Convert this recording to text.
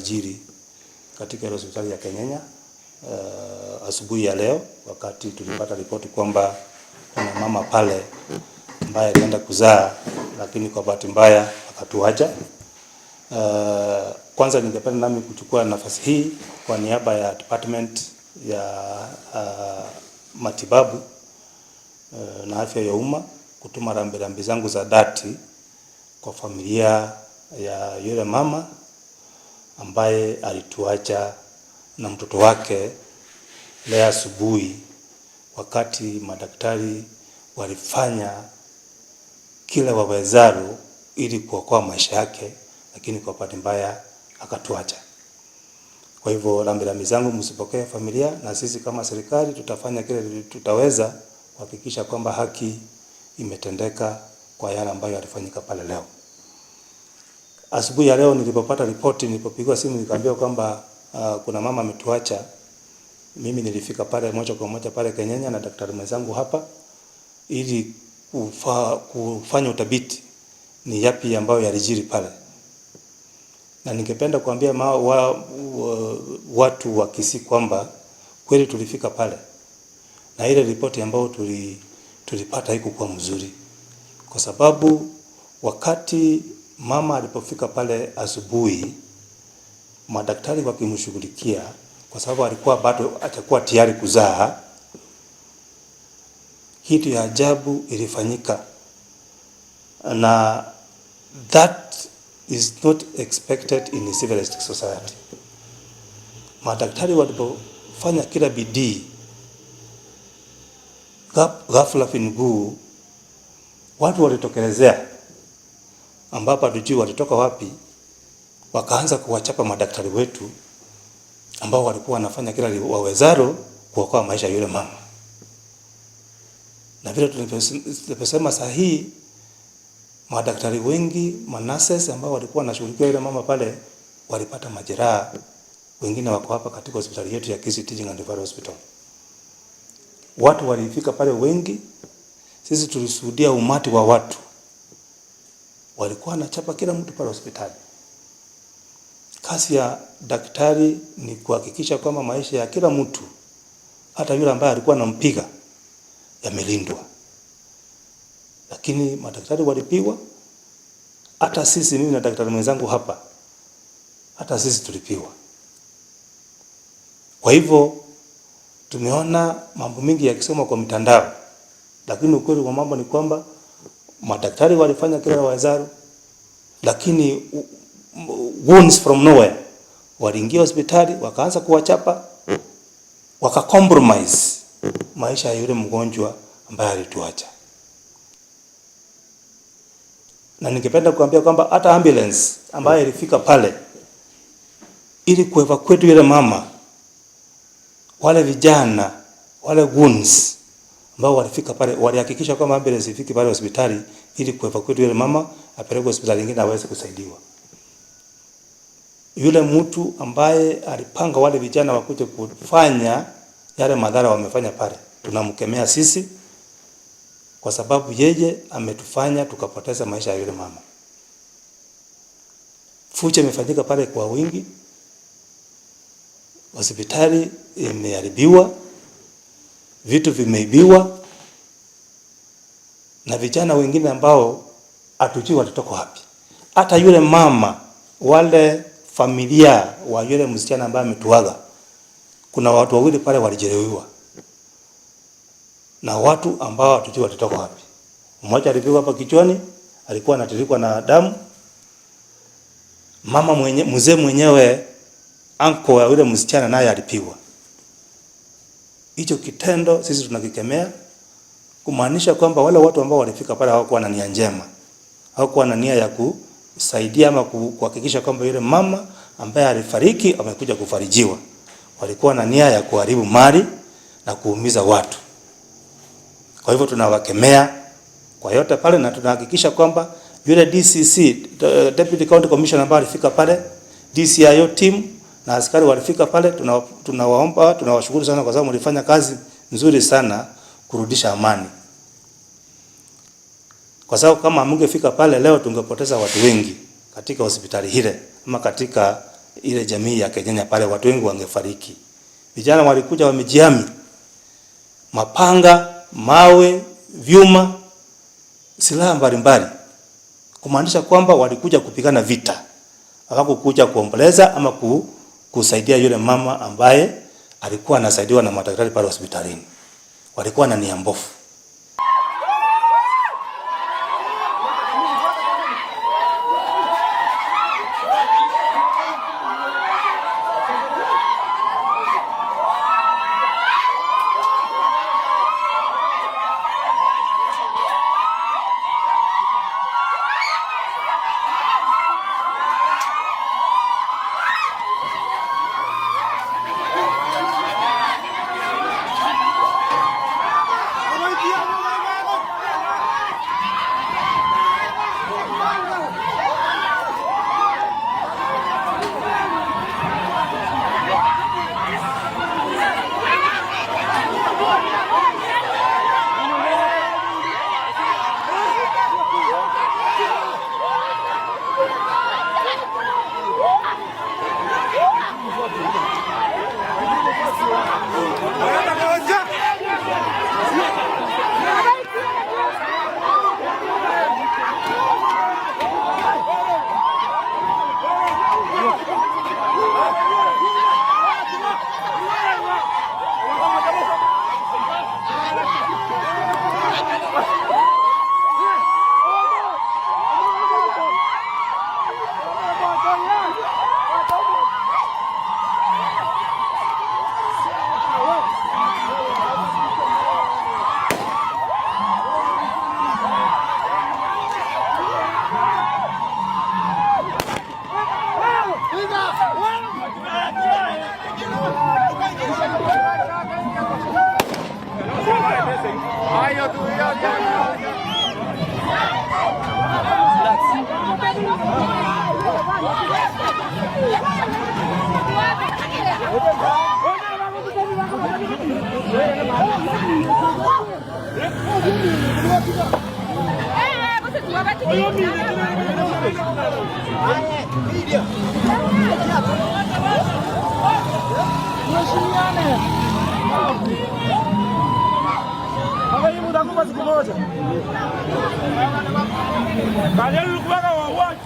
yalijiri katika hospitali ya Kenyenya asubuhi ya leo, wakati tulipata ripoti kwamba kuna mama pale ambaye alienda kuzaa lakini kwa bahati mbaya akatuacha. Kwanza ningependa nami kuchukua nafasi hii kwa niaba ya department ya matibabu na afya ya umma kutuma rambirambi zangu za dhati kwa familia ya yule mama ambaye alituacha na mtoto wake leo asubuhi, wakati madaktari walifanya kila wawezalo ili kuokoa maisha yake, lakini kwa bahati mbaya akatuacha. Kwa hivyo rambirambi zangu msipokee familia, na sisi kama serikali tutafanya kile tutaweza kuhakikisha kwamba haki imetendeka kwa yale ambayo yalifanyika pale leo. Asubuhi ya leo nilipopata ripoti, nilipopigwa simu nikaambiwa kwamba kuna mama ametuacha, mimi nilifika pale moja kwa moja pale Kenyenya na daktari mwenzangu hapa ili kufanya uthabiti ni yapi ambayo yalijiri pale. Na ningependa kuambia watu wa Kisii kwamba kweli tulifika pale na ile ripoti ambayo tulipata haikuwa mzuri, kwa sababu wakati mama alipofika pale asubuhi, madaktari wakimshughulikia kwa sababu alikuwa bado atakuwa tayari kuzaa, kitu ya ajabu ilifanyika, na that is not expected in a civilized society. Madaktari walipofanya kila bidii, ghafla fingu watu walitokelezea ambapo hatujui walitoka wapi, wakaanza kuwachapa madaktari wetu ambao walikuwa wanafanya kila wawezalo kuokoa maisha ya yule mama. Na vile tuliposema sahihi, madaktari wengi, manurses ambao walikuwa wanashughulikia yule mama pale walipata majeraha, wengine wako hapa katika hospitali yetu ya Kisii Teaching and Referral Hospital. Watu walifika pale wengi, sisi tulishuhudia umati wa watu, walikuwa wanachapa kila mtu pale hospitali. Kazi ya daktari ni kuhakikisha kwamba maisha ya kila mtu, hata yule ambaye alikuwa anampiga, yamelindwa. Lakini madaktari walipigwa, hata sisi, mimi na daktari mwenzangu hapa, hata sisi tulipigwa. Kwa hivyo tumeona mambo mengi yakisoma kwa mitandao, lakini ukweli wa mambo ni kwamba madaktari walifanya kila wawezalo, lakini wounds from nowhere waliingia hospitali wakaanza kuwachapa, compromise maisha ya yule mgonjwa ambaye alituacha. Na ningependa kuambia kwamba hata ambulance ambayo ilifika pale ili kuevacuate yule mama, wale vijana, wale wounds ambao walifika pale walihakikisha kwamba ambulance ifike pale hospitali ili kuevacuate yule mama apelekwe hospitali nyingine aweze kusaidiwa. Yule mtu ambaye alipanga wale vijana wakuje kufanya yale madhara wamefanya pale, tunamkemea sisi, kwa sababu yeye ametufanya tukapoteza maisha ya yule mama. Fucha imefanyika pale kwa wingi, hospitali imeharibiwa, vitu vimeibiwa, na vijana wengine ambao hatujui walitoka wapi. Hata yule mama, wale familia wa yule msichana ambaye ametuaga, kuna watu wawili pale walijeruhiwa na watu ambao hatujui walitoka wapi. Mmoja alipigwa hapa kichwani, alikuwa anatiririkwa na damu. Mama mzee mwenyewe, uncle wa yule msichana, naye alipigwa. Hicho kitendo sisi tunakikemea, kumaanisha kwamba wale watu ambao walifika pale hawakuwa na nia njema, hawakuwa na nia ya kusaidia ama kuhakikisha kwamba yule mama ambaye alifariki amekuja kufarijiwa. Walikuwa na nia ya kuharibu mali na kuumiza watu. Kwa hivyo tunawakemea kwa yote pale, na tunahakikisha kwamba yule DCC, Deputy County Commissioner, ambaye alifika pale, DCIO team na askari walifika pale, tunawaomba, tunawashukuru sana kwa sababu mlifanya kazi nzuri sana kurudisha amani. Kwa sababu kama mungefika pale leo tungepoteza watu wengi katika hospitali hile ama katika ile jamii ya Kenya pale, watu wengi wangefariki. Vijana walikuja wamejihami, mapanga, mawe, vyuma, silaha mbalimbali, kumaanisha kwamba walikuja kupigana vita, hawakukuja kuomboleza ama kusaidia yule mama ambaye alikuwa anasaidiwa na madaktari pale hospitalini. Walikuwa na nia mbovu. Siku moja. Baadaye ulikuwa na wawatu.